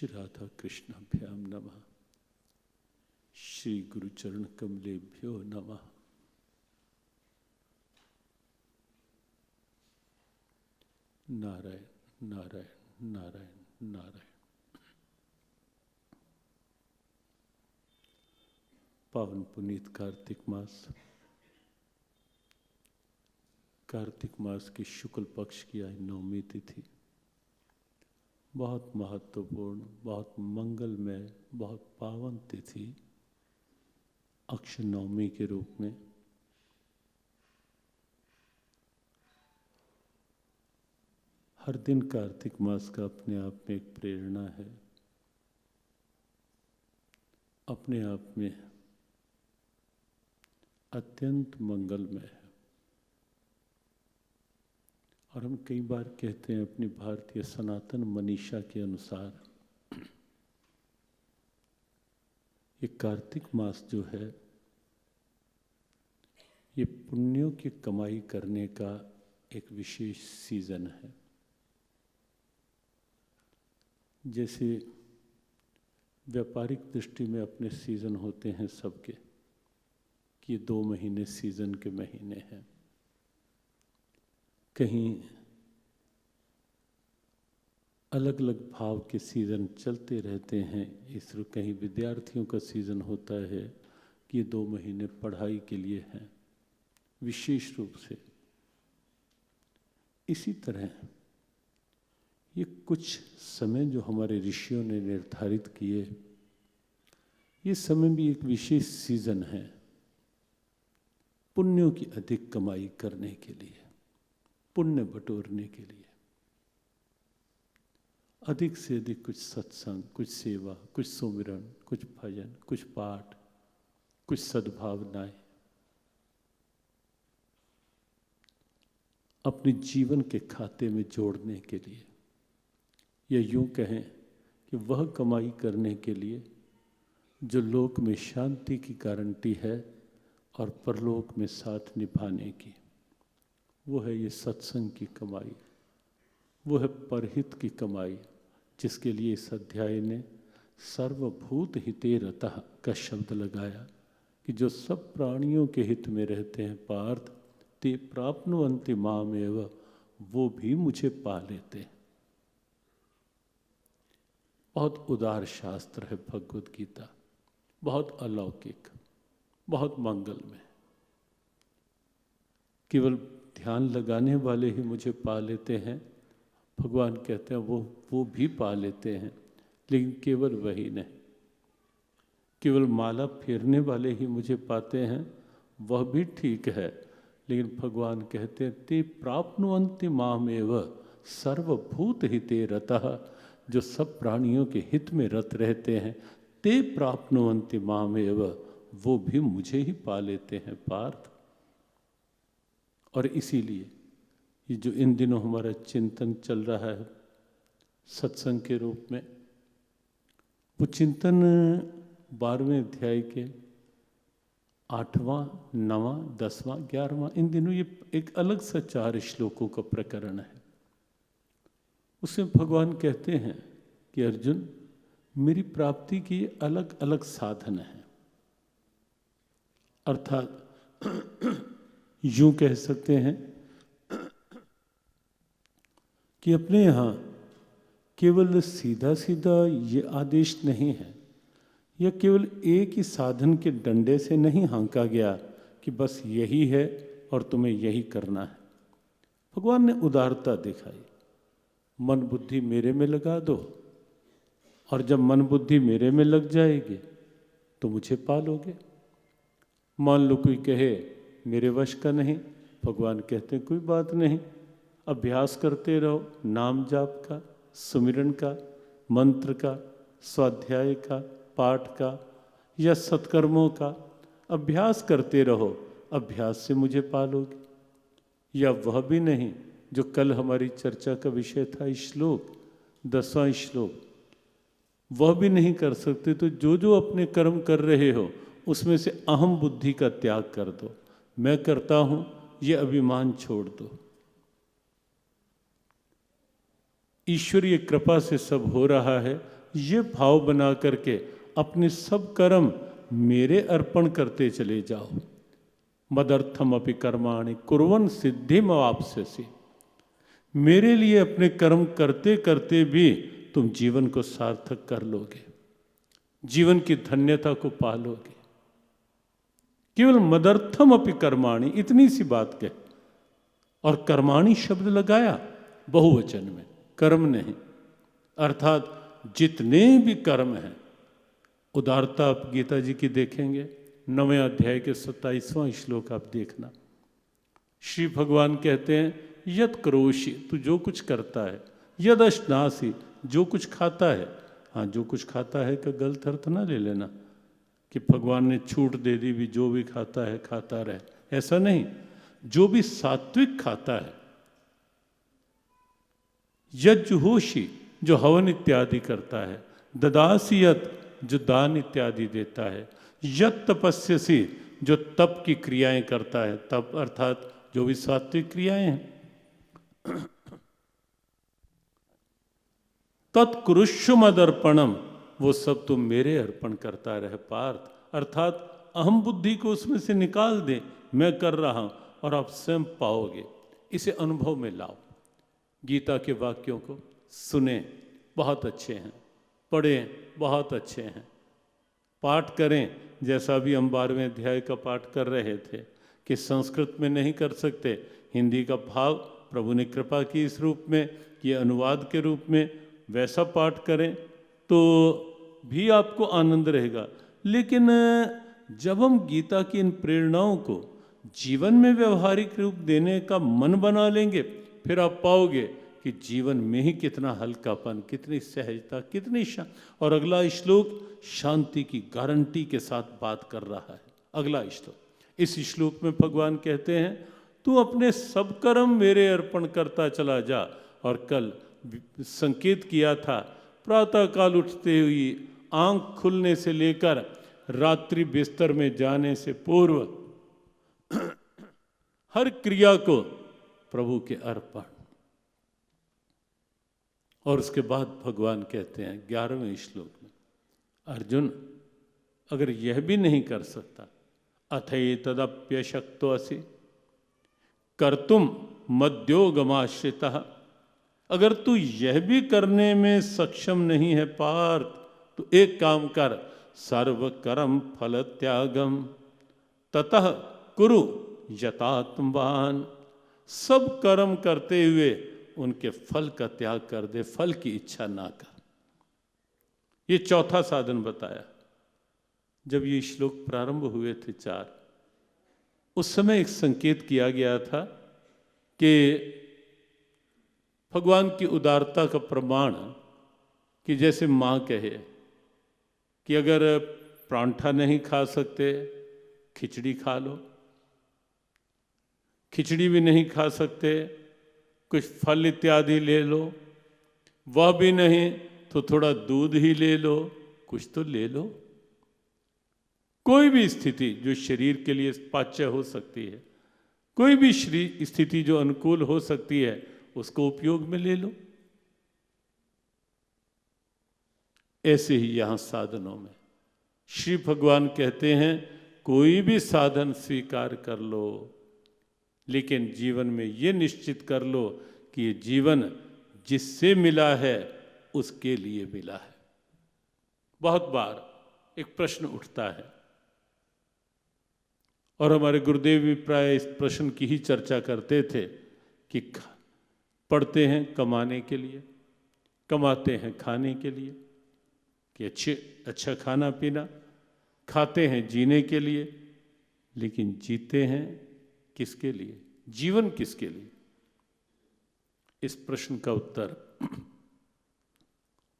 श्री राधा कृष्णाभ्याम नमः। श्री गुरुचरण कमलेभ्यो नमः। नारायण नारायण नारायण नारायण। पावन पुनीत कार्तिक मास, कार्तिक मास की शुक्ल पक्ष की आज नवमी तिथि बहुत महत्वपूर्ण, बहुत मंगलमय, बहुत पावन तिथि अक्षय नवमी के रूप में हर दिन कार्तिक मास का अपने आप में एक प्रेरणा है, अपने आप में अत्यंत मंगलमय है। और हम कई बार कहते हैं अपनी भारतीय सनातन मनीषा के अनुसार ये कार्तिक मास जो है ये पुण्यों की कमाई करने का एक विशेष सीजन है। जैसे व्यापारिक दृष्टि में अपने सीजन होते हैं सबके कि 2 महीने सीजन के महीने हैं। कहीं अलग अलग भाव के सीज़न चलते रहते हैं। इस कहीं विद्यार्थियों का सीज़न होता है कि ये 2 महीने पढ़ाई के लिए हैं विशेष रूप से। इसी तरह ये कुछ समय जो हमारे ऋषियों ने निर्धारित किए, ये समय भी एक विशेष सीज़न है पुण्यों की अधिक कमाई करने के लिए, पुण्य बटोरने के लिए। अधिक से अधिक कुछ सत्संग, कुछ सेवा, कुछ सुमिरन, कुछ भजन, कुछ पाठ, कुछ सद्भावनाएं अपने जीवन के खाते में जोड़ने के लिए, या यूं कहें कि वह कमाई करने के लिए जो लोक में शांति की गारंटी है और परलोक में साथ निभाने की, वो है ये सत्संग की कमाई, वो है परहित की कमाई, जिसके लिए इस अध्याय ने सर्वभूत हिते रतः का शब्द लगाया कि जो सब प्राणियों के हित में रहते हैं पार्थ, ते प्राप्नुवन्ति मामेव, वो भी मुझे पा लेते हैं। बहुत उदार शास्त्र है भगवद गीता, बहुत अलौकिक, बहुत मंगलमय। केवल ध्यान लगाने वाले ही मुझे पा लेते हैं, भगवान कहते हैं वो भी पा लेते हैं, लेकिन केवल वही नहीं। केवल माला फेरने वाले ही मुझे पाते हैं, वह भी ठीक है, लेकिन भगवान कहते हैं ते प्राप्नुवन्ति मामेव सर्वभूत हिते रतः, जो सब प्राणियों के हित में रत रहते हैं, ते प्राप्नुवन्ति मामेव, वो भी मुझे ही पा लेते हैं पार्थ। और इसीलिए ये जो इन दिनों हमारा चिंतन चल रहा है सत्संग के रूप में, वो चिंतन 12वें अध्याय के 8वां, 9वां, 10वां, 11वां, इन दिनों ये एक अलग सा 4 श्लोकों का प्रकरण है। उसमें भगवान कहते हैं कि अर्जुन, मेरी प्राप्ति की अलग अलग साधन हैं। अर्थात यूं कह सकते हैं कि अपने यहाँ केवल सीधा सीधा ये आदेश नहीं है, या केवल एक ही साधन के डंडे से नहीं हाँका गया कि बस यही है और तुम्हें यही करना है। भगवान ने उदारता दिखाई, मन बुद्धि मेरे में लगा दो, और जब मन बुद्धि मेरे में लग जाएगी तो मुझे पालोगे। मान लो कोई कहे मेरे वश का नहीं, भगवान कहते हैं कोई बात नहीं, अभ्यास करते रहो, नाम जाप का, सुमिरन का, मंत्र का, स्वाध्याय का, पाठ का या सत्कर्मों का अभ्यास करते रहो, अभ्यास से मुझे पालोगे। या वह भी नहीं जो कल हमारी चर्चा का विषय था, श्लोक 10वां श्लोक, वह भी नहीं कर सकते, तो जो जो अपने कर्म कर रहे हो उसमें से अहम बुद्धि का त्याग कर दो, मैं करता हूं ये अभिमान छोड़ दो। ईश्वरीय कृपा से सब हो रहा है, ये भाव बना करके अपने सब कर्म मेरे अर्पण करते चले जाओ। मदर्थम अपि कर्माणि कुर्वन् सिद्धिम अवाप्स्यसि। मेरे लिए अपने कर्म करते करते भी तुम जीवन को सार्थक कर लोगे, जीवन की धन्यता को पालोगे। केवल मदर्थम अपि कर्माणि, इतनी सी बात कह, और कर्माणि शब्द लगाया बहुवचन में, कर्म नहीं। अर्थात जितने भी कर्म हैं, उदारता आप गीता जी की देखेंगे 9वें अध्याय के 27वां श्लोक आप देखना। श्री भगवान कहते हैं यद करोषि, तू जो कुछ करता है, यद अश्नासी, जो कुछ खाता है। हाँ, जो कुछ खाता है का गलत अर्थ ना ले लेना कि भगवान ने छूट दे दी भी जो भी खाता है खाता रहे, ऐसा नहीं। जो भी सात्विक खाता है, यज्जुहोषि, जो हवन इत्यादि करता है, ददासियत, जो दान इत्यादि देता है, यत तपस्यसि, जो तप की क्रियाएं करता है, तप अर्थात जो भी सात्विक क्रियाएं हैं, तत्कुरुष्व मदर्पणम, वो सब तुम मेरे अर्पण करता रहे पार्थ। अर्थात अहम बुद्धि को उसमें से निकाल दे, मैं कर रहा हूं और आप स्वयं पाओगे। इसे अनुभव में लाओ। गीता के वाक्यों को सुने, बहुत अच्छे हैं, पढ़ें, बहुत अच्छे हैं, पाठ करें। जैसा भी हम 12वें अध्याय का पाठ कर रहे थे कि संस्कृत में नहीं कर सकते, हिंदी का भाव प्रभु ने कृपा की इस रूप में, ये अनुवाद के रूप में, वैसा पाठ करें तो भी आपको आनंद रहेगा। लेकिन जब हम गीता की इन प्रेरणाओं को जीवन में व्यवहारिक रूप देने का मन बना लेंगे, फिर आप पाओगे कि जीवन में ही कितना हल्कापन, कितनी सहजता, कितनी और अगला श्लोक शांति की गारंटी के साथ बात कर रहा है। अगला श्लोक, इस श्लोक में भगवान कहते हैं तू अपने सब कर्म मेरे अर्पण करता चला जा। और कल संकेत किया था, प्रातः काल उठते हुए आंख खुलने से लेकर रात्रि बिस्तर में जाने से पूर्व हर क्रिया को प्रभु के अर्पण। और उसके बाद भगवान कहते हैं 11वें श्लोक में, अर्जुन अगर यह भी नहीं कर सकता, अथैतदप्यशक्तो असि कर्तुम मद्योगमाश्रितः, अगर तू यह भी करने में सक्षम नहीं है पार्थ, तो एक काम कर, सर्व कर्म फल त्यागम ततः कुरु यतात्मवान। सब कर्म करते हुए उनके फल का त्याग कर दे, फल की इच्छा ना कर। ये चौथा साधन बताया। जब ये श्लोक प्रारंभ हुए थे 4, उस समय एक संकेत किया गया था कि भगवान की उदारता का प्रमाण कि जैसे माँ कहे कि अगर परांठा नहीं खा सकते, खिचड़ी खा लो, खिचड़ी भी नहीं खा सकते, कुछ फल इत्यादि ले लो, वह भी नहीं तो थोड़ा दूध ही ले लो, कुछ तो ले लो। कोई भी स्थिति जो शरीर के लिए पाच्य हो सकती है, कोई भी स्थिति जो अनुकूल हो सकती है, उसको उपयोग में ले लो। ऐसे ही यहां साधनों में श्री भगवान कहते हैं कोई भी साधन स्वीकार कर लो, लेकिन जीवन में ये निश्चित कर लो कि ये जीवन जिससे मिला है उसके लिए मिला है। बहुत बार एक प्रश्न उठता है और हमारे गुरुदेव भी प्राय इस प्रश्न की ही चर्चा करते थे कि पढ़ते हैं कमाने के लिए, कमाते हैं खाने के लिए, कि अच्छा खाना पीना, खाते हैं जीने के लिए, लेकिन जीते हैं किसके लिए? जीवन किसके लिए? इस प्रश्न का उत्तर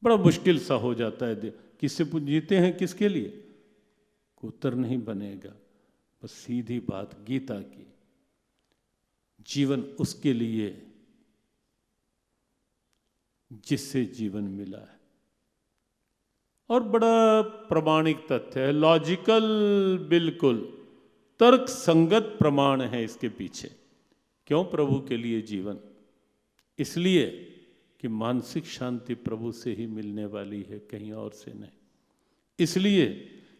बड़ा मुश्किल सा हो जाता है। किससे जीते हैं किसके लिए? उत्तर नहीं बनेगा। बस सीधी बात गीता की, जीवन उसके लिए जिससे जीवन मिला है। और बड़ा प्रमाणिक तथ्य है, लॉजिकल, बिल्कुल तर्क संगत प्रमाण है इसके पीछे। क्यों प्रभु के लिए जीवन? इसलिए कि मानसिक शांति प्रभु से ही मिलने वाली है, कहीं और से नहीं। इसलिए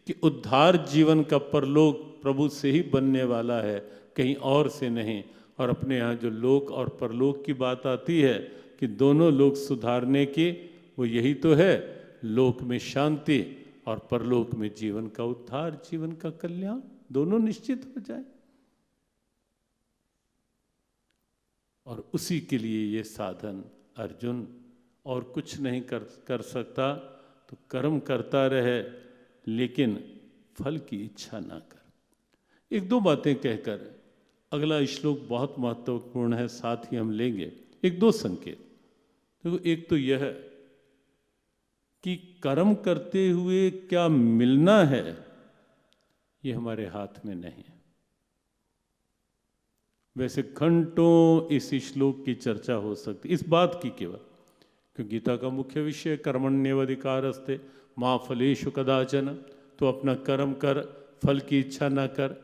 कि उद्धार जीवन का परलोक प्रभु से ही बनने वाला है, कहीं और से नहीं। और अपने यहाँ जो लोक और परलोक की बात आती है कि दोनों लोक सुधारने की, वो यही तो है, लोक में शांति और परलोक में जीवन का उद्धार, जीवन का कल्याण, दोनों निश्चित हो जाए। और उसी के लिए ये साधन अर्जुन, और कुछ नहीं कर सकता तो कर्म करता रहे, लेकिन फल की इच्छा ना कर। एक दो बातें कहकर अगला श्लोक बहुत महत्वपूर्ण है, साथ ही हम लेंगे एक दो संकेत। देखो, एक तो यह है कि कर्म करते हुए क्या मिलना है, ये हमारे हाथ में नहीं है। वैसे घंटों इस श्लोक की चर्चा हो सकती इस बात की केवल, क्योंकि गीता का मुख्य विषय कर्मण्येवाधिकारस्ते मा फलेषु कदाचन, तो अपना कर्म कर, फल की इच्छा ना कर,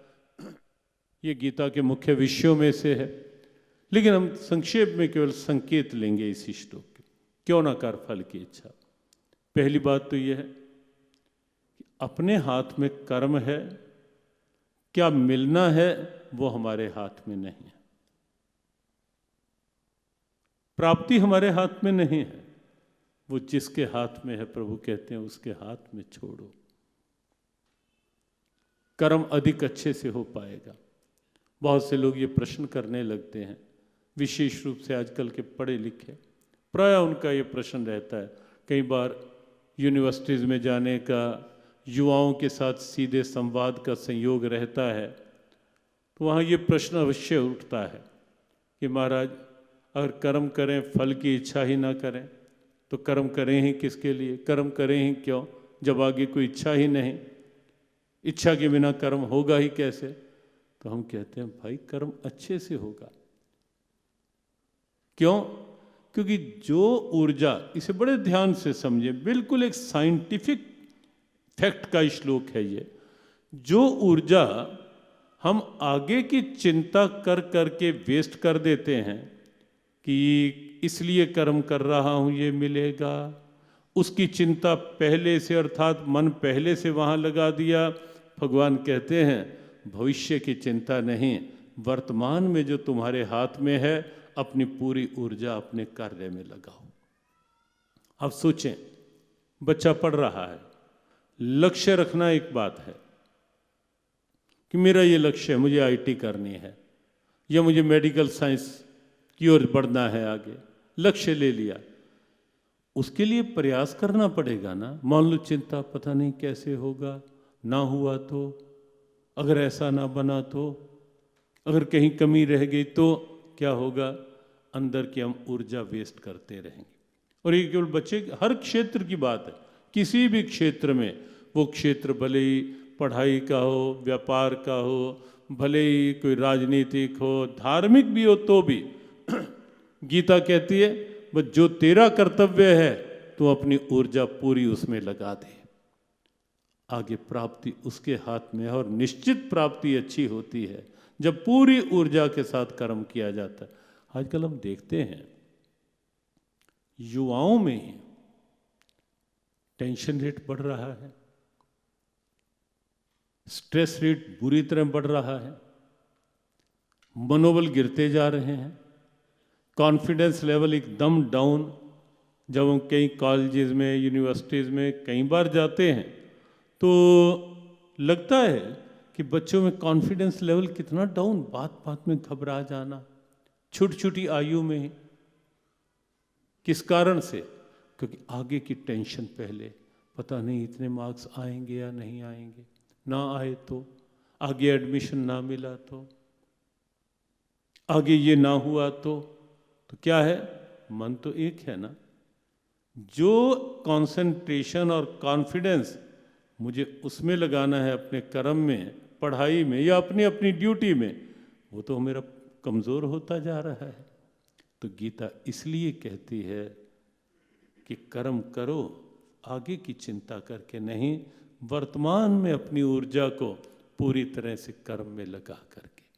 ये गीता के मुख्य विषयों में से है। लेकिन हम संक्षेप में केवल संकेत लेंगे इस श्लोक के, क्यों ना कर फल की इच्छा। पहली बात तो यह है कि अपने हाथ में कर्म है, क्या मिलना है वो हमारे हाथ में नहीं है। प्राप्ति हमारे हाथ में नहीं है, वो जिसके हाथ में है प्रभु कहते हैं उसके हाथ में छोड़ो, कर्म अधिक अच्छे से हो पाएगा। बहुत से लोग ये प्रश्न करने लगते हैं, विशेष रूप से आजकल के पढ़े लिखे, प्रायः उनका ये प्रश्न रहता है। कई बार यूनिवर्सिटीज़ में जाने का, युवाओं के साथ सीधे संवाद का संयोग रहता है, तो वहाँ ये प्रश्न अवश्य उठता है कि महाराज, अगर कर्म करें फल की इच्छा ही ना करें तो कर्म करें ही किसके लिए, कर्म करें ही क्यों, जब आगे कोई इच्छा ही नहीं, इच्छा के बिना कर्म होगा ही कैसे। तो हम कहते हैं भाई, कर्म अच्छे से होगा। क्यों? क्योंकि जो ऊर्जा, इसे बड़े ध्यान से समझे, बिल्कुल एक साइंटिफिक फैक्ट का श्लोक है ये, जो ऊर्जा हम आगे की चिंता कर करके वेस्ट कर देते हैं कि इसलिए कर्म कर रहा हूं ये मिलेगा, उसकी चिंता पहले से, अर्थात मन पहले से वहां लगा दिया। भगवान कहते हैं भविष्य की चिंता नहीं, वर्तमान में जो तुम्हारे हाथ में है अपनी पूरी ऊर्जा अपने कार्य में लगाओ। अब सोचें, बच्चा पढ़ रहा है, लक्ष्य रखना एक बात है कि मेरा ये लक्ष्य है, मुझे आईटी करनी है या मुझे मेडिकल साइंस की ओर बढ़ना है आगे, लक्ष्य ले लिया, उसके लिए प्रयास करना पड़ेगा ना। मान लो चिंता, पता नहीं कैसे होगा, ना हुआ तो, अगर ऐसा ना बना तो, अगर कहीं कमी रह गई तो क्या होगा, अंदर की हम ऊर्जा वेस्ट करते रहेंगे। और ये केवल बच्चे, हर क्षेत्र की बात है, किसी भी क्षेत्र में, वो क्षेत्र भले ही पढ़ाई का हो, व्यापार का हो, भले ही कोई राजनीतिक हो, धार्मिक भी हो, तो भी गीता कहती है बस जो तेरा कर्तव्य है तो अपनी ऊर्जा पूरी उसमें लगा दे, आगे प्राप्ति उसके हाथ में है। और निश्चित प्राप्ति अच्छी होती है जब पूरी ऊर्जा के साथ कर्म किया जाता है। आजकल हम देखते हैं युवाओं में टेंशन रेट बढ़ रहा है, स्ट्रेस रेट बुरी तरह बढ़ रहा है, मनोबल गिरते जा रहे हैं, कॉन्फिडेंस लेवल एकदम डाउन। जब हम कई कॉलेजेस में, यूनिवर्सिटीज़ में कई बार जाते हैं तो लगता है कि बच्चों में कॉन्फिडेंस लेवल कितना डाउन, बात बात में घबरा जाना, छोटी छोटी आयु में। किस कारण से? क्योंकि आगे की टेंशन पहले, पता नहीं इतने मार्क्स आएंगे या नहीं आएंगे, ना आए तो, आगे एडमिशन ना मिला तो, आगे ये ना हुआ तो क्या है, मन तो एक है ना। जो कंसंट्रेशन और कॉन्फिडेंस मुझे उसमें लगाना है, अपने कर्म में, पढ़ाई में या अपनी अपनी ड्यूटी में, वो तो मेरा कमज़ोर होता जा रहा है। तो गीता इसलिए कहती है कि कर्म करो आगे की चिंता करके नहीं, वर्तमान में अपनी ऊर्जा को पूरी तरह से कर्म में लगा करके।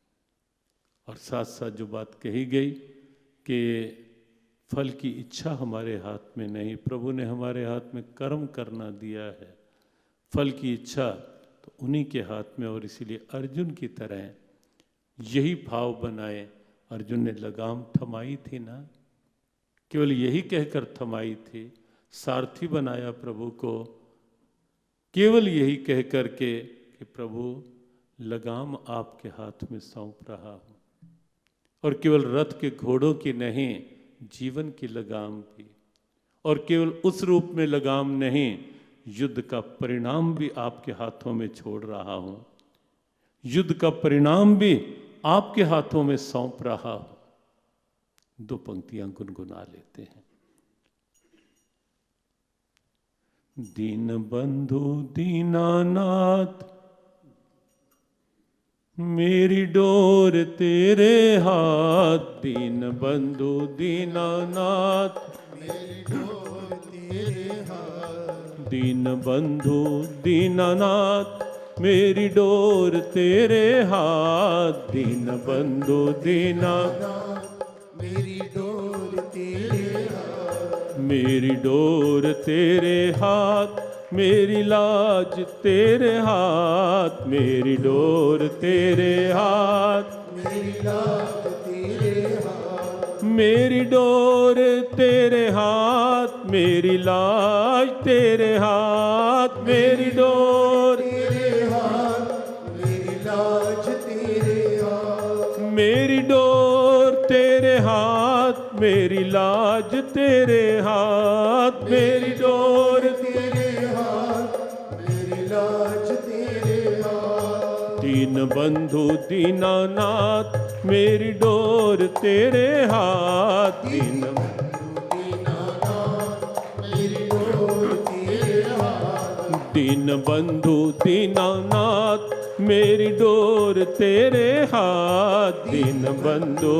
और साथ साथ जो बात कही गई कि फल की इच्छा हमारे हाथ में नहीं, प्रभु ने हमारे हाथ में कर्म करना दिया है। फल की इच्छा तो उन्हीं के हाथ में। और इसीलिए अर्जुन की तरह यही भाव बनाए। अर्जुन ने लगाम थमाई थी ना, केवल यही कहकर थमाई थी, सारथी बनाया प्रभु को, केवल यही कह कर के कि प्रभु लगाम आपके हाथ में सौंप रहा हूँ। और केवल रथ के घोड़ों की नहीं, जीवन की लगाम भी। और केवल उस रूप में लगाम नहीं, युद्ध का परिणाम भी आपके हाथों में छोड़ रहा हूँ। युद्ध का परिणाम भी आपके हाथों में सौंप रहा हूँ। 2 पंक्तियां गुनगुना लेते हैं। दीन बंधु दीनानाथ, मेरी डोर तेरे हाथ। दीन बंधु दीनानाथ, मेरी डोर तेरे हाथ। दीन बंधु दीनानाथ, मेरी डोर तेरे हाथ। दीन बंधु दीनानाथ, मेरी डोर तेरे हाथ। मेरी डोर तेरे हाथ, मेरी लाज तेरे हाथ। मेरी डोर तेरे हाथ, मेरी लाज तेरे हाथ। मेरी डोर तेरे हाथ, मेरी लाज तेरे हाथ। मेरी डोर तेरे हाथ, मेरी लाज तेरे हाथ। मेरी डोर तेरे हाथ, मेरी लाज तेरे हाथ। मेरी डोर तेरे हाथ, मेरी लाज तेरे हाथ। दीन बंधु दीनानाथ, मेरी डोर तेरे हाथ। दीन मेरी डोर तेरे हाथ। दीन बंधु दीनानाथ, मेरी डोर तेरे हाथ। दीन बंधु,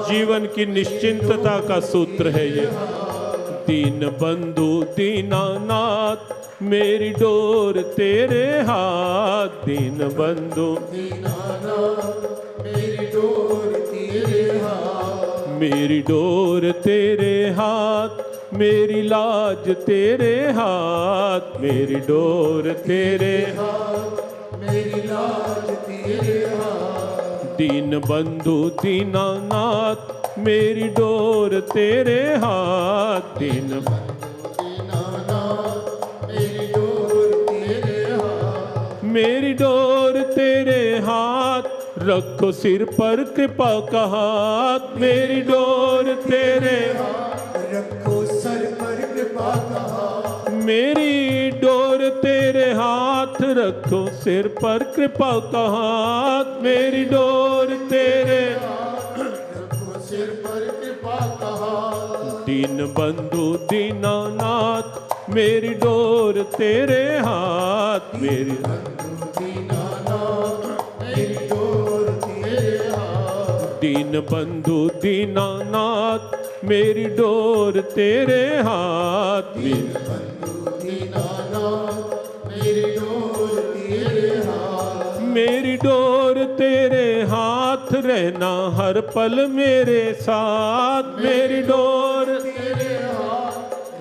जीवन की निश्चिंतता का सूत्र है ये। दीन बंधु दीनानाथ, मेरी डोर तेरे हाथ। दीन बंधु मेरी डोर तेरे हाथ। मेरी डोर तेरे हाथ, मेरी लाज तेरे हाथ। मेरी डोर तेरे हाथ, मेरी लाज तेरे हाथ। दीन बंधु दीनानाथ, मेरी डोर तेरे हाथ। दीन दीनानाथ, मेरी डोर तेरे हाथ। मेरी डोर तेरे हाथ, रखो सिर पर कृपा का हाथ। मेरी डोर तेरे रखो सर पर कृपा का हाथ। मेरी डोर तेरे हाथ, रखो सिर पर कृपा का हाथ। मेरी डोर तेरे रखो सिर पर कृपा का हाथ। दीन बंधु दीनानाथ, मेरी डोर तेरे हाथ। मेरी दीनानाथ, मेरी डोर तेरे हाथ। दीन बंधु दीनानाथ, मेरी डोर तेरे हाथ। दीनानाथ, मेरी डोर तेरे हाथ। मेरी डोर तेरे हाथ, रहना हर पल मेरे साथ। मेरी डोर तेरे हाथ,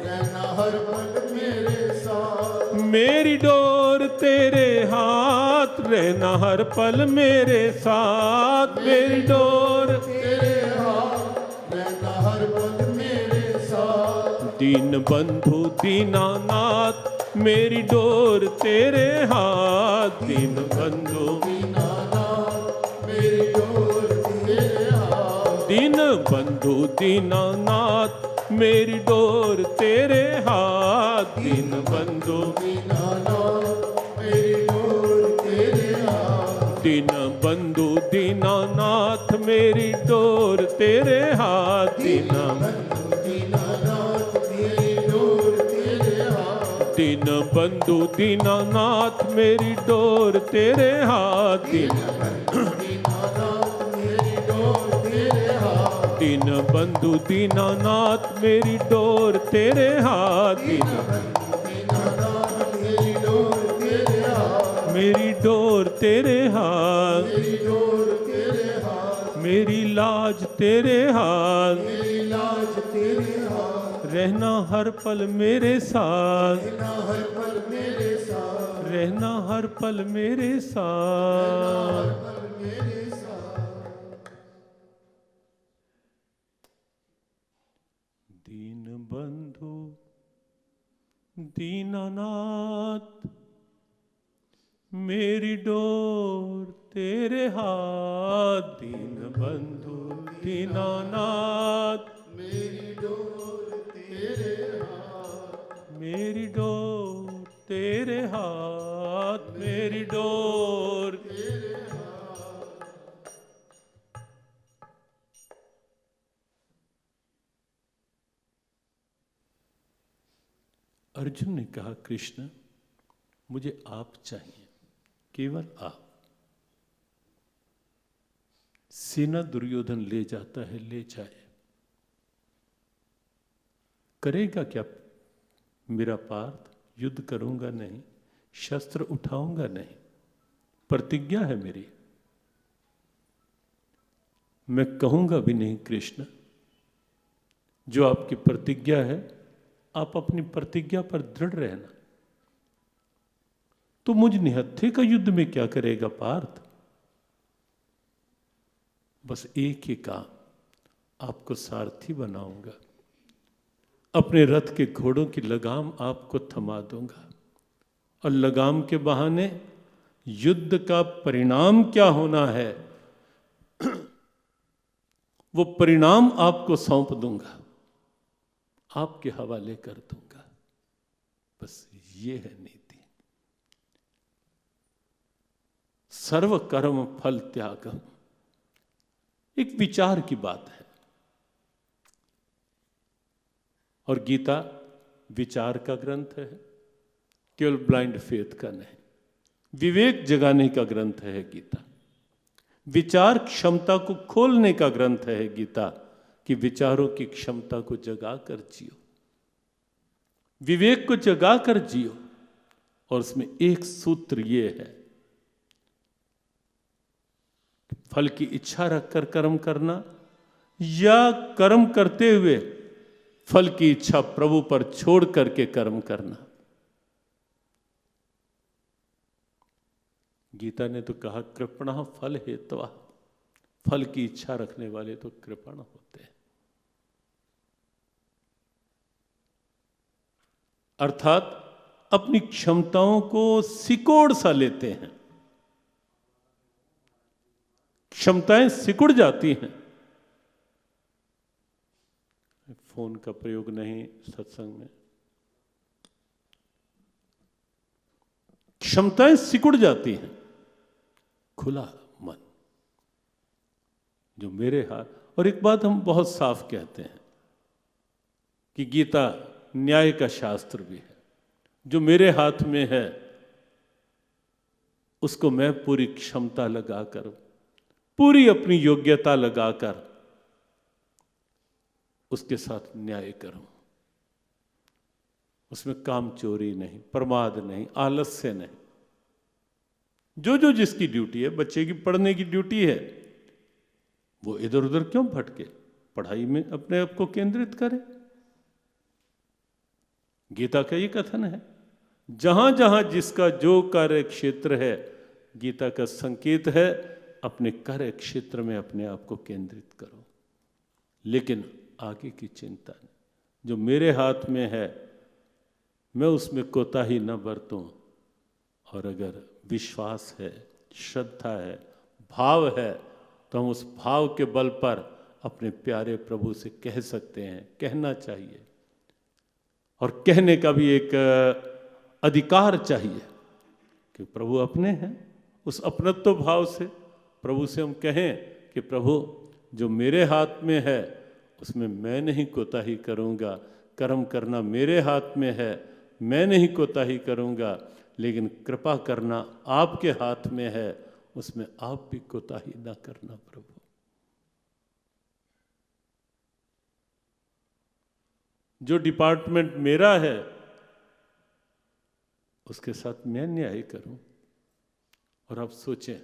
रहना हर पल मेरे साथ। मेरी डोर तेरे हाथ, रहना हर पल मेरे साथ। मेरी डोर तेरे हाथ, रहना हर पल मेरे साथ। दीन बंधु दीनानाथ, मेरी डोर तेरे हाथ। दीन बंधु दीनानाथ, मेरी डोर तेरे हाथ। दीन बंधु दीनानाथ, मेरी डोर तेरे हाथ। दीन बंधु दीनानाथ, मेरी डोर तेरे हाथ। दीन बंधु दीनानाथ, मेरी डोर तेरे हाथ। दीन दीनानाथ, मेरी डोर तेरे हाथ। दीन बंधु दीनानाथ, मेरी डोर तेरे हाथ। दीनानाथ, मेरी डोर तेरे हाथ। दीन बंधु दीनानाथ, मेरी डोर तेरे हाथ। दीनानाथ, मेरी डोर तेरे हाथ। मेरी डोर तेरे हाथ। मेरी डोर तेरे हाथ। मेरी लाज तेरे हाथ। मेरी लाज तेरे हाथ, रहना हर पल मेरे साथ, रहना हर पल मेरे साथ, रहना हर पल मेरे रहना साथ। हर पल मेरे साथ। दीन बंधु दीनानाथ, मेरी डोर तेरे हाथ। दीन बंधु दीनानाथ, मेरी डोर तेरे हाथ, मेरी डोर तेरे हाथ, मेरी डोर। तेरे हाथ। अर्जुन ने कहा, कृष्ण मुझे आप चाहिए, केवल आप। सेना दुर्योधन ले जाता है, ले जाए, करेगा क्या मेरा पार्थ? युद्ध करूंगा नहीं, शस्त्र उठाऊंगा नहीं, प्रतिज्ञा है मेरी। मैं कहूंगा भी नहीं, कृष्ण जो आपकी प्रतिज्ञा है, आप अपनी प्रतिज्ञा पर दृढ़ रहना। तो मुझ निहत्थे का युद्ध में क्या करेगा पार्थ? बस एक ही काम, आपको सारथी बनाऊंगा, अपने रथ के घोड़ों की लगाम आपको थमा दूंगा, और लगाम के बहाने युद्ध का परिणाम क्या होना है वो परिणाम आपको सौंप दूंगा, आपके हवाले कर दूंगा। बस ये है नीति। सर्व कर्म फल त्यागम, एक विचार की बात है। और गीता विचार का ग्रंथ है, केवल ब्लाइंड फेथ का नहीं, विवेक जगाने का ग्रंथ है गीता। विचार क्षमता को खोलने का ग्रंथ है गीता, कि विचारों की क्षमता को जगा कर जियो, विवेक को जगा कर जियो। और उसमें एक सूत्र ये है, फल की इच्छा रखकर कर्म करना, या कर्म करते हुए फल की इच्छा प्रभु पर छोड़ करके कर्म करना। गीता ने तो कहा, कृपणः फल हेतवा, फल की इच्छा रखने वाले तो कृपण होते हैं। अर्थात अपनी क्षमताओं को सिकोड़ सा लेते हैं, क्षमताएं सिकुड़ जाती हैं। फोन का प्रयोग नहीं सत्संग में। क्षमताएं सिकुड़ जाती हैं, खुला मन जो मेरे हाथ। और एक बात हम बहुत साफ कहते हैं कि गीता न्याय का शास्त्र भी है। जो मेरे हाथ में है उसको मैं पूरी क्षमता लगाकर, पूरी अपनी योग्यता लगाकर उसके साथ न्याय करूं। उसमें काम चोरी नहीं, प्रमाद नहीं, आलस्य नहीं। जो जो जिसकी ड्यूटी है, बच्चे की पढ़ने की ड्यूटी है, वो इधर उधर क्यों भटके, पढ़ाई में अपने आप को केंद्रित करे। गीता का ये कथन है, जहां जहां जिसका जो कार्य क्षेत्र है, गीता का संकेत है, अपने कार्य क्षेत्र में अपने आप को केंद्रित करो। लेकिन आगे की चिंता नहीं, जो मेरे हाथ में है मैं उसमें कोताही न बरतूं। और अगर विश्वास है, श्रद्धा है, भाव है, तो हम उस भाव के बल पर अपने प्यारे प्रभु से कह सकते हैं, कहना चाहिए। और कहने का भी एक अधिकार चाहिए कि प्रभु अपने हैं। उस अपनत्व भाव से प्रभु से हम कहें कि प्रभु जो मेरे हाथ में है उसमें मैं नहीं कोताही करूँगा, कर्म करना मेरे हाथ में है, मैं नहीं कोताही करूँगा, लेकिन कृपा करना आपके हाथ में है, उसमें आप भी कोताही ना करना प्रभु। जो डिपार्टमेंट मेरा है उसके साथ मैं न्याय करूं। और आप सोचें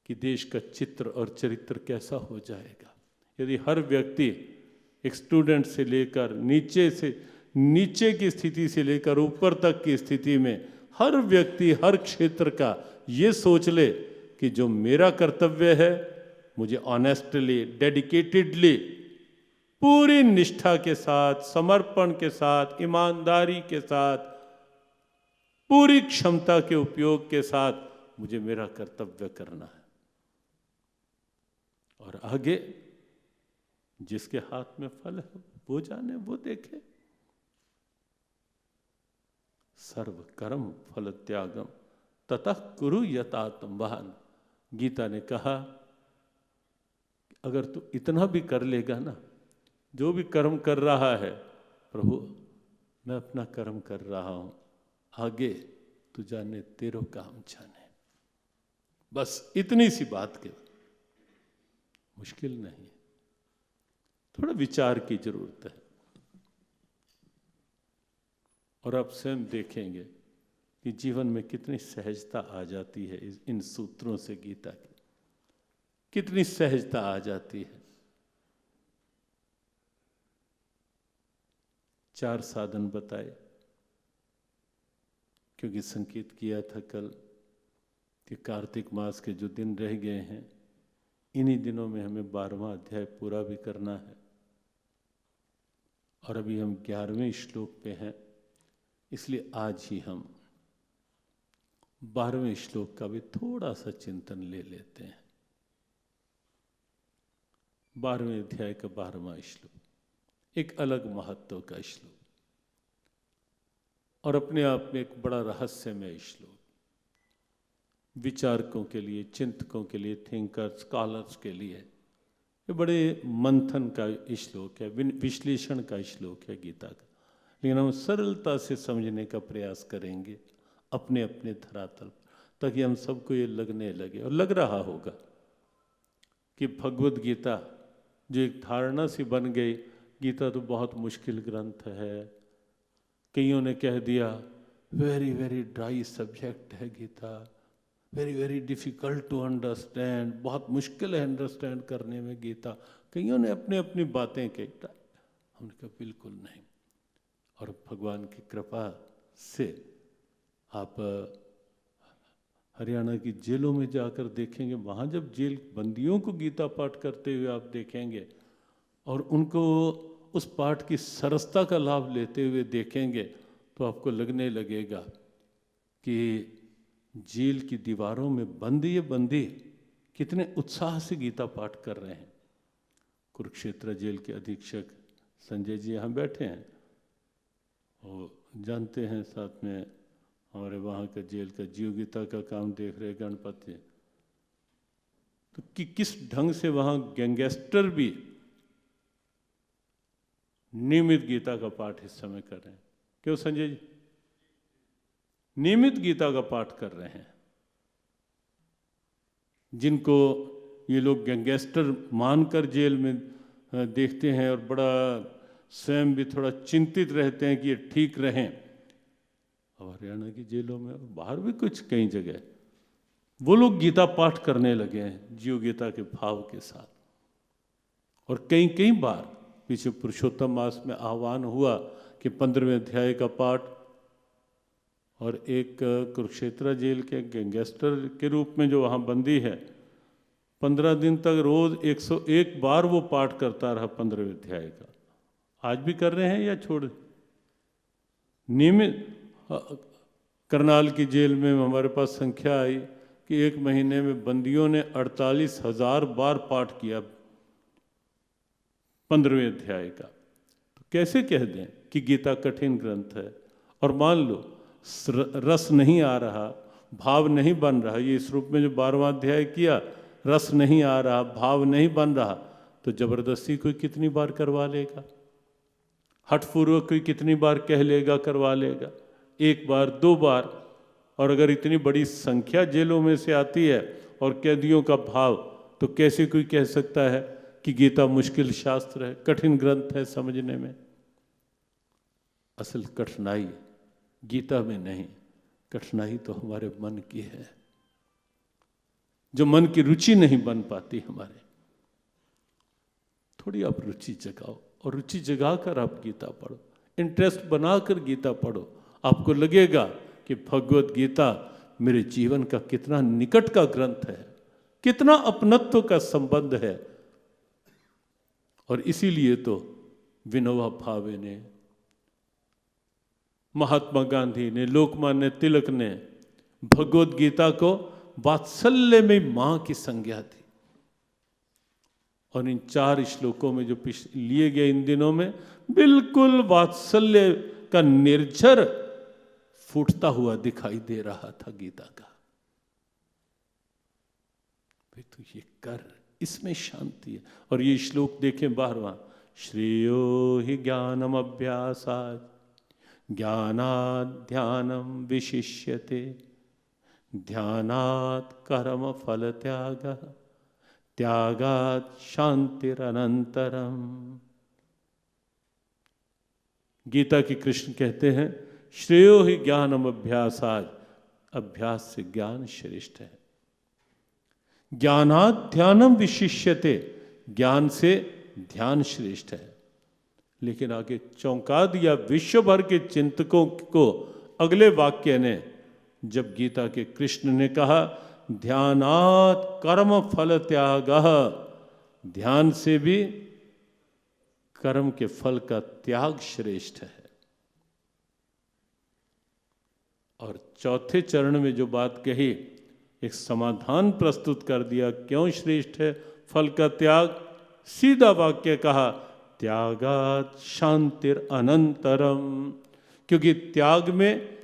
कि देश का चित्र और चरित्र कैसा हो जाएगा यदि हर व्यक्ति एक स्टूडेंट से लेकर नीचे की स्थिति से लेकर ऊपर तक की स्थिति में हर व्यक्ति हर क्षेत्र का ये सोच ले कि जो मेरा कर्तव्य है, मुझे ऑनेस्टली, डेडिकेटेडली, पूरी निष्ठा के साथ, समर्पण के साथ, ईमानदारी के साथ, पूरी क्षमता के उपयोग के साथ मुझे मेरा कर्तव्य करना है। और आगे जिसके हाथ में फल है वो जाने, वो देखे। सर्व कर्म फल त्यागम ततः कुरु यतात्मवान। गीता ने कहा अगर तू इतना भी कर लेगा ना, जो भी कर्म कर रहा है, प्रभु मैं अपना कर्म कर रहा हूं, आगे तू जाने तेरो काम जाने। बस इतनी सी बात के, मुश्किल नहीं, थोड़ा विचार की जरूरत है। और आप स्वयं देखेंगे कि जीवन में कितनी सहजता आ जाती है इन सूत्रों से, गीता की कितनी सहजता आ जाती है। 4 साधन बताए, क्योंकि संकेत किया था कल कि कार्तिक मास के जो दिन रह गए हैं, इन्हीं दिनों में हमें 12वां अध्याय पूरा भी करना है। और अभी हम 11वें श्लोक पे हैं, इसलिए आज ही हम 12वें श्लोक का भी थोड़ा सा चिंतन ले लेते हैं। 12वें अध्याय का 12वां श्लोक एक अलग महत्व का श्लोक और अपने आप में एक बड़ा रहस्यमय श्लोक। विचारकों के लिए, चिंतकों के लिए, थिंकर्स, स्कॉलर्स के लिए ये बड़े मंथन का श्लोक है, विश्लेषण का श्लोक है गीता का। लेकिन हम सरलता से समझने का प्रयास करेंगे अपने अपने धरातल, ताकि हम सबको ये लगने लगे, और लग रहा होगा कि भगवत गीता जो एक धारणा सी बन गई, गीता तो बहुत मुश्किल ग्रंथ है। कईयों ने कह दिया वेरी वेरी ड्राई सब्जेक्ट है Gita, very very difficult to understand, बहुत मुश्किल है अंडरस्टैंड करने में गीता। कईयों ने अपनी अपनी बातें कही, हमने कहा बिल्कुल नहीं। और भगवान की कृपा से आप हरियाणा की जेलों में जाकर देखेंगे, वहाँ जब जेल बंदियों को गीता पाठ करते हुए आप देखेंगे और उनको उस पाठ की सरसता का लाभ लेते हुए देखेंगे, तो आपको लगने लगेगा कि जेल की दीवारों में बंदी बंदी कितने उत्साह से गीता पाठ कर रहे हैं। कुरुक्षेत्र जेल के अधीक्षक संजय जी यहाँ बैठे हैं, और जानते हैं साथ में हमारे वहाँ का जेल का जीव गीता का काम देख रहे गणपति। तो किस ढंग से वहाँ गैंगस्टर भी नियमित गीता का पाठ इस समय कर रहे हैं। क्यों संजय जी? नियमित गीता का पाठ कर रहे हैं। जिनको ये लोग गैंगस्टर मानकर जेल में देखते हैं और बड़ा स्वयं भी थोड़ा चिंतित रहते हैं कि ये ठीक रहें। अब हरियाणा की जेलों में और बाहर भी कुछ कई जगह वो लोग गीता पाठ करने लगे हैं जीव गीता के भाव के साथ। और कई बार पीछे पुरुषोत्तम मास में आह्वान हुआ कि 15वें अध्याय का पाठ, और एक कुरुक्षेत्र जेल के गैंगस्टर के रूप में जो वहाँ बंदी है, 15 दिन तक रोज 101 बार वो पाठ करता रहा 15वें अध्याय का। आज भी कर रहे हैं या छोड़? नियमित करनाल की जेल में हमारे पास संख्या आई कि 1 महीने में बंदियों ने 48,000 बार पाठ किया 15वें अध्याय का। तो कैसे कह दें कि गीता कठिन ग्रंथ है? और मान लो रस नहीं आ रहा, भाव नहीं बन रहा, ये इस रूप में जो 12वां अध्याय किया, रस नहीं आ रहा, भाव नहीं बन रहा, तो जबरदस्ती कोई कितनी बार करवा लेगा? हठपूर्वक कोई कितनी बार कह लेगा, करवा लेगा? 1 बार 2 बार। और अगर इतनी बड़ी संख्या जेलों में से आती है और कैदियों का भाव, तो कैसे कोई कह सकता है कि गीता मुश्किल शास्त्र है, कठिन ग्रंथ है समझने में? असल कठिनाई गीता में नहीं, कठिनाई तो हमारे मन की है, जो मन की रुचि नहीं बन पाती हमारे। थोड़ी आप रुचि जगाओ, और रुचि जगाकर आप गीता पढ़ो, इंटरेस्ट बनाकर गीता पढ़ो। आपको लगेगा कि भगवत गीता मेरे जीवन का कितना निकट का ग्रंथ है, कितना अपनत्व का संबंध है। और इसीलिए तो विनोबा भावे ने, महात्मा गांधी ने, लोकमान्य तिलक ने भगवत गीता को वात्सल्य में मां की संज्ञा दी। और इन 4 श्लोकों में जो लिए गए इन दिनों में, बिल्कुल वात्सल्य का निर्झर फूटता हुआ दिखाई दे रहा था गीता का। भाई तू ये कर, इसमें शांति है। और ये श्लोक देखें 12वां, श्रेयो हि ज्ञानम अभ्यासात् ज्ञानात् ध्यानम विशिष्यते ध्यानात् कर्म फल त्यागः त्यागात् शांतिरनंतरम। गीता की कृष्ण कहते हैं श्रेयो ही ज्ञानम अभ्यासात्, अभ्यास से ज्ञान श्रेष्ठ है। ज्ञानात् ध्यानम विशिष्यते, ज्ञान से ध्यान श्रेष्ठ है। लेकिन आगे चौंका दिया विश्व भर के चिंतकों को अगले वाक्य ने, जब गीता के कृष्ण ने कहा ध्यानात् कर्म फल त्यागः, ध्यान से भी कर्म के फल का त्याग श्रेष्ठ है। और चौथे चरण में जो बात कही, एक समाधान प्रस्तुत कर दिया क्यों श्रेष्ठ है फल का त्याग। सीधा वाक्य कहा त्यागात् शांतिर अनंतरम, क्योंकि त्याग में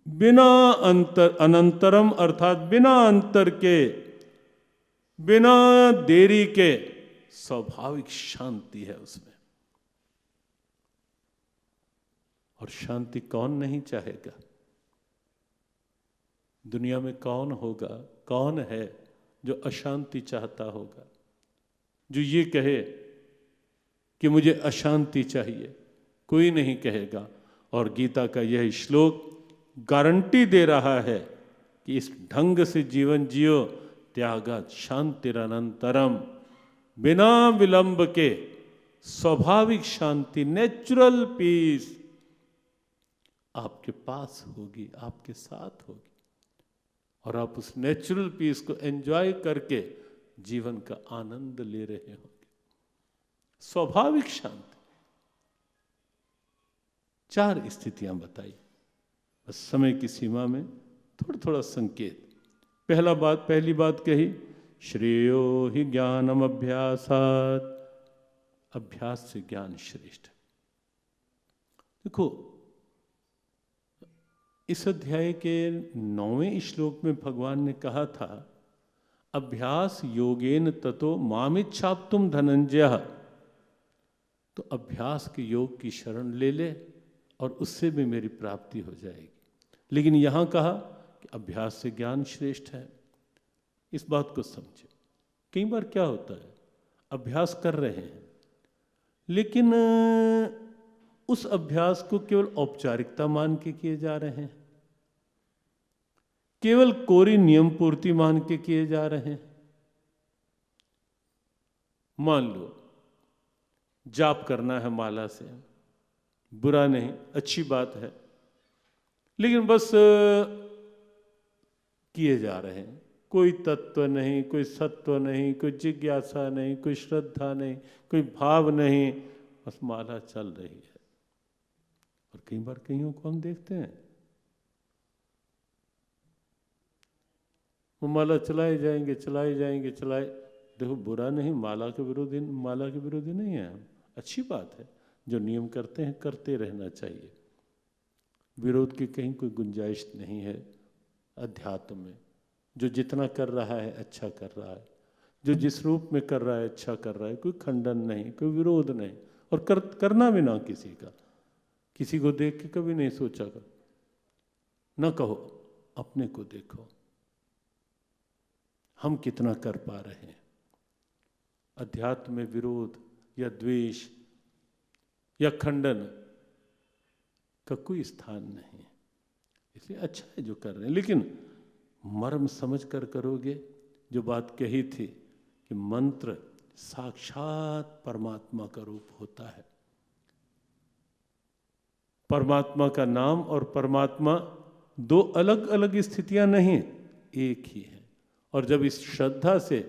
बिना अंतर, अनंतरम अर्थात बिना अंतर के, बिना देरी के स्वाभाविक शांति है उसमें। और शांति कौन नहीं चाहेगा? दुनिया में कौन होगा, कौन है जो अशांति चाहता होगा, जो ये कहे कि मुझे अशांति चाहिए? कोई नहीं कहेगा। और गीता का यह श्लोक गारंटी दे रहा है कि इस ढंग से जीवन जियो, त्यागात् शांतिरनंतरम, बिना विलंब के स्वाभाविक शांति, नेचुरल पीस आपके पास होगी, आपके साथ होगी। और आप उस नेचुरल पीस को एंजॉय करके जीवन का आनंद ले रहे होंगे। स्वाभाविक शांति। 4 स्थितियां बताई, बस समय की सीमा में थोड़ा थोड़ा संकेत। पहली बात कही श्रेयो ही ज्ञानम अभ्यासात्, अभ्यास से ज्ञान श्रेष्ठ है। देखो, इस अध्याय के 9वें श्लोक में भगवान ने कहा था अभ्यास योगेन ततो मामिच्छाप्तुम धनंजय, तो अभ्यास के योग की शरण ले ले और उससे भी मेरी प्राप्ति हो जाएगी। लेकिन यहां कहा कि अभ्यास से ज्ञान श्रेष्ठ है। इस बात को समझे। कई बार क्या होता है, अभ्यास कर रहे हैं लेकिन उस अभ्यास को केवल औपचारिकता मान के किए जा रहे हैं, केवल कोरी नियम पूर्ति मान के किए जा रहे हैं। मान लो जाप करना है माला से, बुरा नहीं, अच्छी बात है, लेकिन बस किए जा रहे हैं। कोई तत्व नहीं, कोई सत्व नहीं, कोई जिज्ञासा नहीं, कोई श्रद्धा नहीं, कोई भाव नहीं, बस माला चल रही है। और कई बार कईयों को हम देखते हैं वो माला चलाए जाएंगे, देखो बुरा नहीं, माला के विरोधी नहीं है हम, अच्छी बात है। जो नियम करते हैं करते रहना चाहिए, विरोध की कहीं कोई गुंजाइश नहीं है अध्यात्म में। जो जितना कर रहा है अच्छा कर रहा है, जो जिस रूप में कर रहा है अच्छा कर रहा है, कोई खंडन नहीं, कोई विरोध नहीं। और करना भी ना किसी का, किसी को देख के कभी नहीं सोचा कर, ना कहो, अपने को देखो हम कितना कर पा रहे हैं। अध्यात्म में विरोध या द्वेष या खंडन का कोई स्थान नहीं। इसलिए अच्छा है जो कर रहे हैं, लेकिन मर्म समझ कर करोगे। जो बात कही थी कि मंत्र साक्षात परमात्मा का रूप होता है। परमात्मा का नाम और परमात्मा दो अलग अलग स्थितियां नहीं, एक ही है। और जब इस श्रद्धा से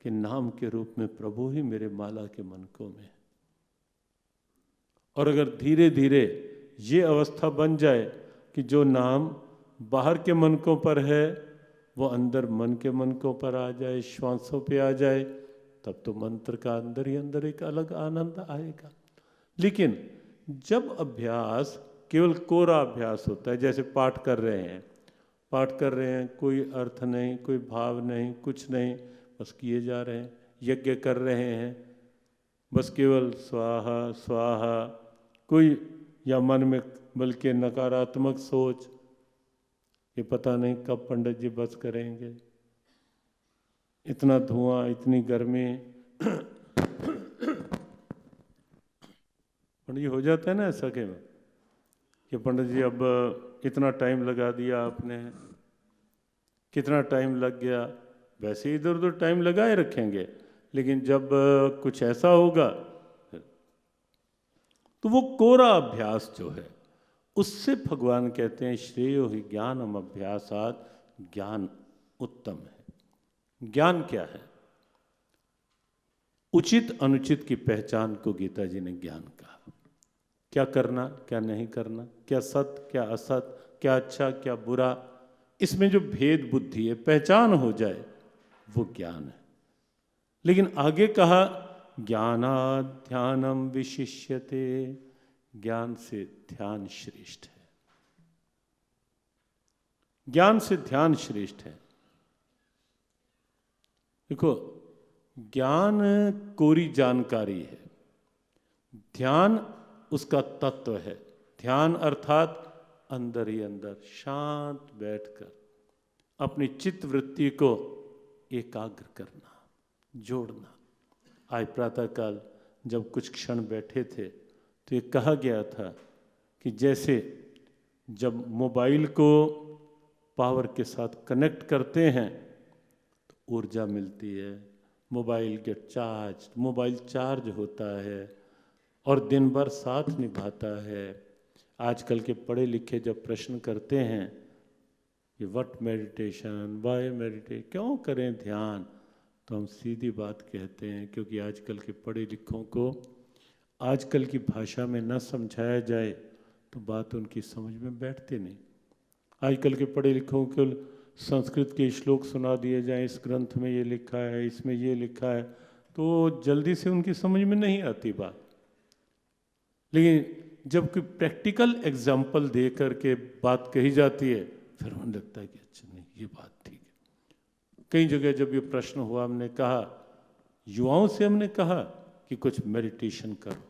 कि नाम के रूप में प्रभु ही मेरे माला के मनकों में है, और अगर धीरे धीरे ये अवस्था बन जाए कि जो नाम बाहर के मनकों पर है वो अंदर मन के मनकों पर आ जाए, श्वासों पे आ जाए, तब तो मंत्र का अंदर ही अंदर एक अलग आनंद आएगा। लेकिन जब अभ्यास केवल कोरा अभ्यास होता है, जैसे पाठ कर रहे हैं, कोई अर्थ नहीं, कोई भाव नहीं, कुछ नहीं, बस किए जा रहे हैं, यज्ञ कर रहे हैं, बस केवल स्वाहा स्वाहा, कोई या मन में बल्कि नकारात्मक सोच, ये पता नहीं कब पंडित जी बस करेंगे, इतना धुआं, इतनी गर्मी। पंडित जी हो जाता है ना ऐसा के में कि पंडित जी अब इतना टाइम लगा दिया आपने, कितना टाइम लग गया, वैसे इधर उधर टाइम लगाए रखेंगे, लेकिन जब कुछ ऐसा होगा तो वो कोरा अभ्यास जो है उससे भगवान कहते हैं श्रेयो ही ज्ञानम अभ्यासात, ज्ञान उत्तम है। ज्ञान क्या है? उचित अनुचित की पहचान को गीता जी ने ज्ञान कहा। क्या करना, क्या नहीं करना, क्या सत्य, क्या असत, क्या अच्छा, क्या बुरा, इसमें जो भेद बुद्धि है, पहचान हो जाए, वो ज्ञान है। लेकिन आगे कहा ज्ञानाद् ध्यानम विशिष्यते, ज्ञान से ध्यान श्रेष्ठ है। ज्ञान से ध्यान श्रेष्ठ है। देखो, ज्ञान कोरी जानकारी है, ध्यान उसका तत्व है। ध्यान अर्थात अंदर ही अंदर शांत बैठकर अपनी चित्त वृत्ति को एकाग्र करना, जोड़ना। आज प्रातःकाल जब कुछ क्षण बैठे थे तो ये कहा गया था कि जैसे जब मोबाइल को पावर के साथ कनेक्ट करते हैं तो ऊर्जा मिलती है, mobile gate charge, mobile charge होता है और दिन भर साथ निभाता है। आजकल के पढ़े लिखे जब प्रश्न करते हैं कि व्हाट मेडिटेशन, वाई मेडिटेट, क्यों करें ध्यान, तो हम सीधी बात कहते हैं क्योंकि आजकल के पढ़े लिखों को आजकल की भाषा में न समझाया जाए तो बात उनकी समझ में बैठती नहीं। आजकल के पढ़े लिखों को संस्कृत के श्लोक सुना दिए जाएं, इस ग्रंथ में ये लिखा है, इसमें ये लिखा है, तो जल्दी से उनकी समझ में नहीं आती बात। लेकिन जब कोई प्रैक्टिकल एग्जाम्पल दे करके बात कही जाती है फिर हमें लगता है कि अच्छा नहीं, ये बात ठीक है। कई जगह जब ये प्रश्न हुआ, हमने कहा, युवाओं से हमने कहा कि कुछ मेडिटेशन करो।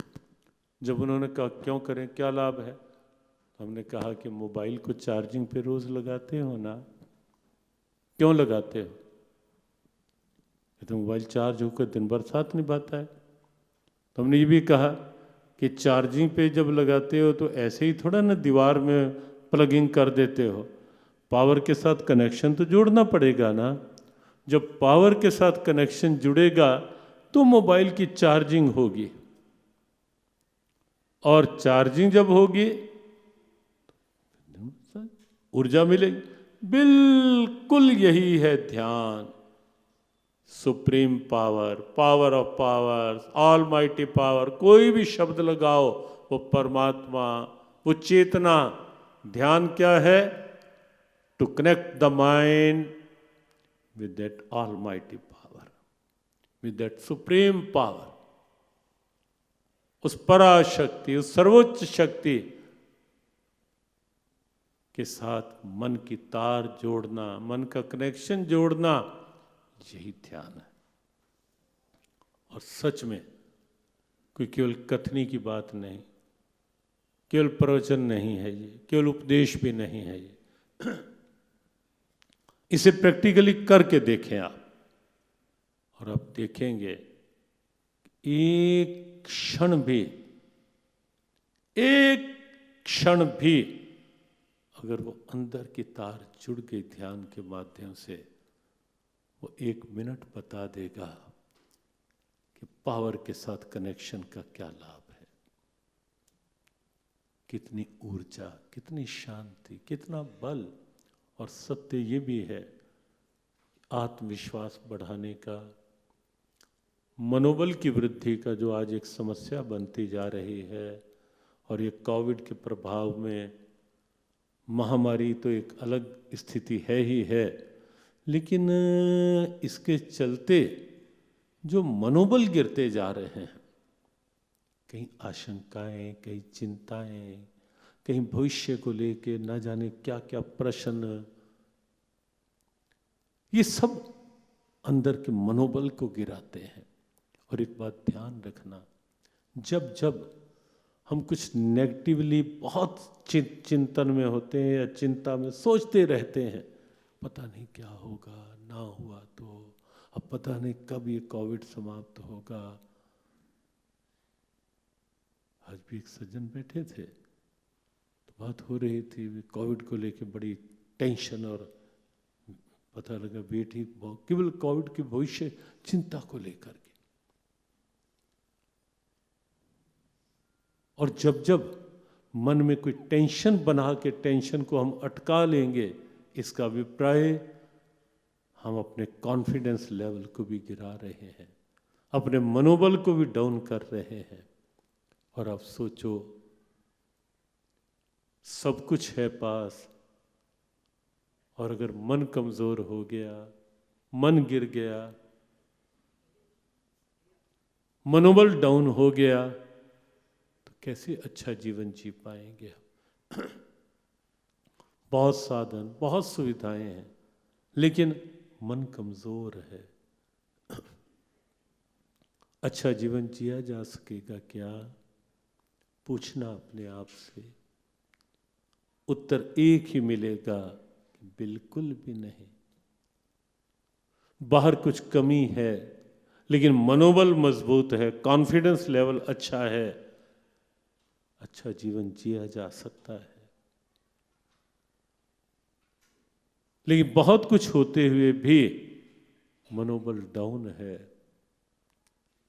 जब उन्होंने कहा क्यों करें, क्या लाभ है, तो हमने कहा कि मोबाइल को चार्जिंग पे रोज लगाते हो ना, क्यों लगाते हो? तो मोबाइल चार्ज होकर दिन भर साथ निभाता है। तो हमने ये भी कहा कि चार्जिंग पे जब लगाते हो तो ऐसे ही थोड़ा ना दीवार में प्लगिंग कर देते हो, पावर के साथ कनेक्शन तो जोड़ना पड़ेगा ना। जब पावर के साथ कनेक्शन जुड़ेगा तो मोबाइल की चार्जिंग होगी, और चार्जिंग जब होगी ऊर्जा मिलेगी। बिल्कुल यही है ध्यान। Supreme power, power of powers, all mighty power, कोई भी शब्द लगाओ, वो परमात्मा, वो चेतना। ध्यान क्या है? To connect the mind with that almighty power, with that supreme power, उस पराशक्ति, उस सर्वोच्च शक्ति के साथ मन की तार जोड़ना, मन का कनेक्शन जोड़ना, यही ध्यान है। और सच में कोई केवल कथनी की बात नहीं, केवल प्रवचन नहीं है ये, केवल उपदेश भी नहीं है ये। इसे प्रैक्टिकली करके देखें आप, और आप देखेंगे एक क्षण भी अगर वो अंदर की तार जुड़ गई ध्यान के माध्यम से, वो 1 मिनट बता देगा कि कि पावर के साथ कनेक्शन का क्या लाभ है, कितनी ऊर्जा, कितनी शांति, कितना बल। और सत्य ये भी है, आत्मविश्वास बढ़ाने का, मनोबल की वृद्धि का जो आज एक समस्या बनती जा रही है, और ये कोविड के प्रभाव में महामारी तो एक अलग स्थिति है ही है, लेकिन इसके चलते जो मनोबल गिरते जा रहे हैं, कहीं आशंकाएं, कहीं चिंताएं, कहीं भविष्य को लेके न जाने क्या क्या प्रश्न, ये सब अंदर के मनोबल को गिराते हैं। और एक बात ध्यान रखना, जब जब हम कुछ नेगेटिवली बहुत चिंतन में होते हैं या चिंता में सोचते रहते हैं, पता नहीं क्या होगा, ना हुआ तो, अब पता नहीं कब ये कोविड समाप्त होगा। आज भी एक सज्जन बैठे थे तो बात हो रही थी कोविड को लेके, बड़ी टेंशन, और पता लगा बेटी केवल कोविड के भविष्य चिंता को लेकर के। और जब जब मन में कोई टेंशन बना के टेंशन को हम अटका लेंगे, इसका अभिप्राय हम अपने कॉन्फिडेंस लेवल को भी गिरा रहे हैं, अपने मनोबल को भी डाउन कर रहे हैं। और अब सोचो, सब कुछ है पास, और अगर मन कमजोर हो गया, मन गिर गया, मनोबल डाउन हो गया, तो कैसे अच्छा जीवन जी पाएंगे। बहुत साधन, बहुत सुविधाएं हैं, लेकिन मन कमजोर है। अच्छा जीवन जिया जा सकेगा क्या? पूछना अपने आप से। उत्तर एक ही मिलेगा कि बिल्कुल भी नहीं। बाहर कुछ कमी है, लेकिन मनोबल मजबूत है, कॉन्फिडेंस लेवल अच्छा है, अच्छा जीवन जिया जा सकता है। लेकिन बहुत कुछ होते हुए भी मनोबल डाउन है,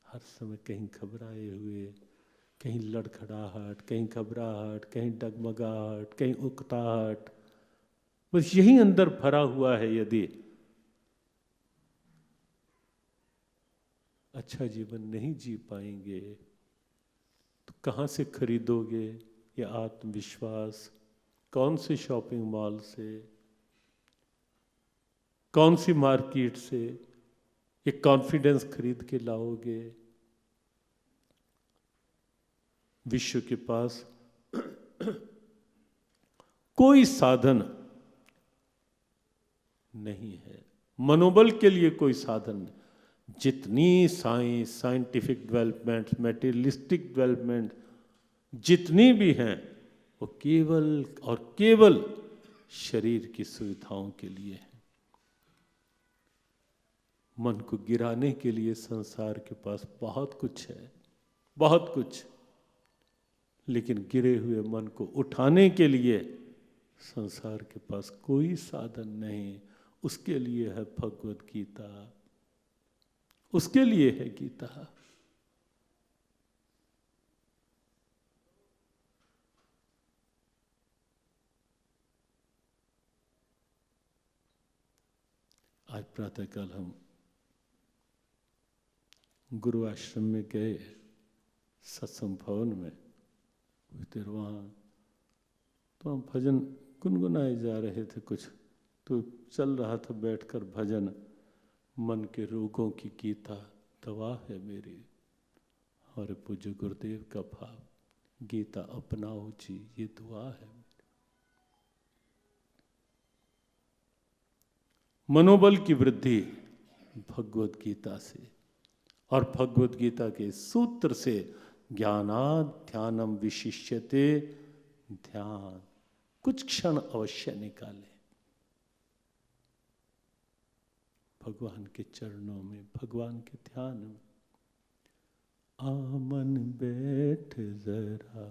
हर समय कहीं घबराए हुए, कहीं लड़खड़ाहट, कहीं घबराहट, कहीं डगमगाहट, कहीं उकताहट, बस यही अंदर भरा हुआ है। यदि अच्छा जीवन नहीं जी पाएंगे तो कहाँ से खरीदोगे ये आत्मविश्वास? कौन से शॉपिंग मॉल से, कौन सी मार्केट से ये कॉन्फिडेंस खरीद के लाओगे? विश्व के पास कोई साधन नहीं है, मनोबल के लिए कोई साधन नहीं। जितनी science, scientific development, materialistic development जितनी भी हैं, वो केवल और केवल शरीर की सुविधाओं के लिए है। मन को गिराने के लिए संसार के पास बहुत कुछ है, बहुत कुछ, लेकिन गिरे हुए मन को उठाने के लिए संसार के पास कोई साधन नहीं। उसके लिए है भगवत गीता, उसके लिए है गीता। आज प्रातःकाल हम गुरु आश्रम में गए, सत्संग भवन में, फिर वहाँ तो हम भजन गुनगुनाए जा रहे थे, कुछ तो चल रहा था बैठकर भजन, मन के रोगों की गीता दवा है मेरी। और पूज्य गुरुदेव का भाव, गीता अपनाओ जी ये दुआ है। मनोबल की वृद्धि भगवत गीता से, और भगवत गीता के सूत्र से, ज्ञानात् ध्यानम विशिष्यते, ध्यान कुछ क्षण अवश्य निकालें भगवान के चरणों में, भगवान के ध्यान में। आमन बैठ जरा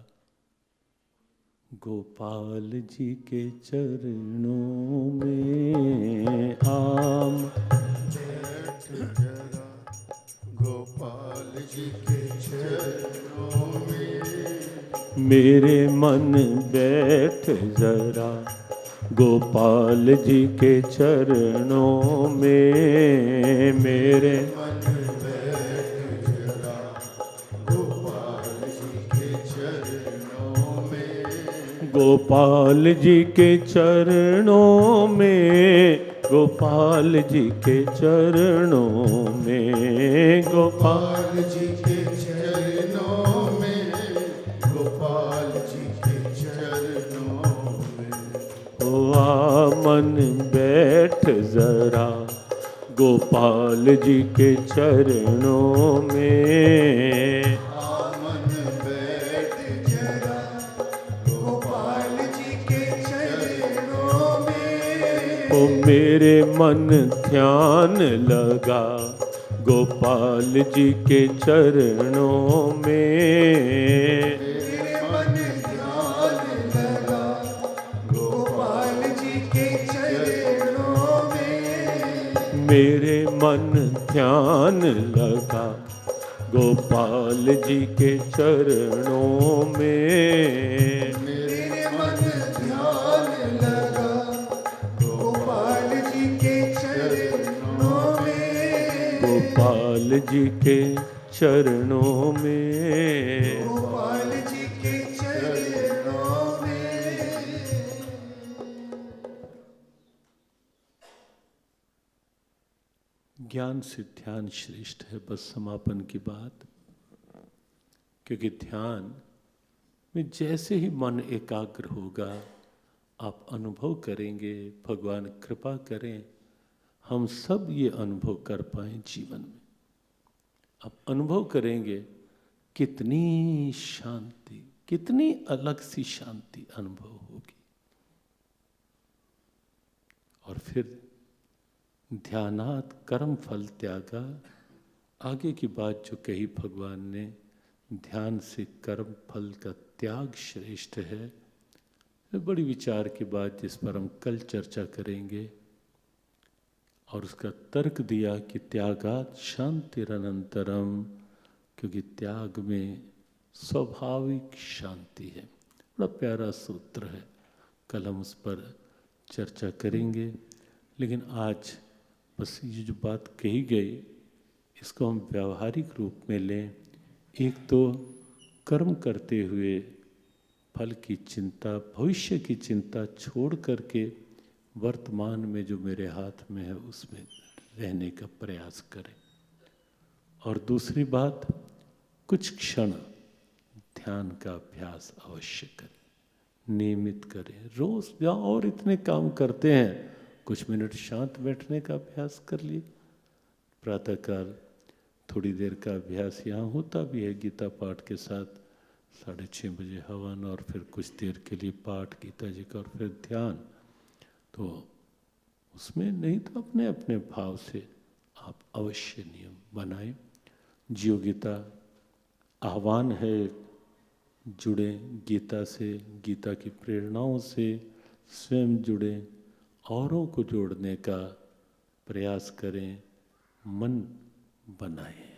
गोपाल जी के चरणों में, बैठ जरा गोपाल जी के चरणों में मेरे मन बैठ जरा गोपाल जी के चरणों में। मेरे मन बैठ जरा गोपाल जी के चरणों में गोपाल जी के चरणों में, गोपाल जी के चरणों में, गोपाल गोपाल जी के चरणों में गोपाल जी के चरणों में हुआ मन बैठ जरा गोपाल जी के चरणों में। आमन बैठ जरा गोपाल जी के चरणों में ओ मेरे मन ध्यान लगा गोपाल जी के चरणों में। मेरे मन ध्यान लगा गोपाल जी के चरणों में मेरे मन ध्यान लगा गोपाल जी के चरणों में। मेरे मन ध्यान लगा गोपाल जी के चरणों में गोपाल जी के चरणों में। गोपाल जी के चरणों में ज्ञान से ध्यान श्रेष्ठ है, बस समापन की बात। क्योंकि ध्यान में जैसे ही मन एकाग्र होगा आप अनुभव करेंगे, भगवान कृपा करें हम सब ये अनुभव कर पाएं जीवन में। आप अनुभव करेंगे कितनी शांति, कितनी अलग सी शांति अनुभव होगी। और फिर ध्यानात् कर्म फल त्यागा, आगे की बात जो कही भगवान ने, ध्यान से कर्म फल का त्याग श्रेष्ठ है, बड़ी विचार की बात जिस पर हम कल चर्चा करेंगे। और उसका तर्क दिया कि त्यागात् शांतिरनंतरम, क्योंकि त्याग में स्वाभाविक शांति है। बड़ा प्यारा सूत्र है, कल हम उस पर चर्चा करेंगे। लेकिन आज बस ये जो बात कही गई इसको हम व्यावहारिक रूप में लें। एक तो कर्म करते हुए फल की चिंता, भविष्य की चिंता छोड़ करके वर्तमान में जो मेरे हाथ में है उसमें रहने का प्रयास करें। और दूसरी बात, कुछ क्षण ध्यान का अभ्यास अवश्य करें, नियमित करें। रोज जहाँ और इतने काम करते हैं, कुछ मिनट शांत बैठने का अभ्यास कर लिए। प्रातःकाल थोड़ी देर का अभ्यास यहाँ होता भी है गीता पाठ के साथ, 6:30 बजे हवन और फिर कुछ देर के लिए पाठ गीता जी का और फिर ध्यान। तो उसमें नहीं तो अपने अपने भाव से आप अवश्य नियम बनाएं। जियो गीता आह्वान है, जुड़े गीता से, गीता की प्रेरणाओं से स्वयं जुड़े, औरों को जोड़ने का प्रयास करें, मन बनाएं।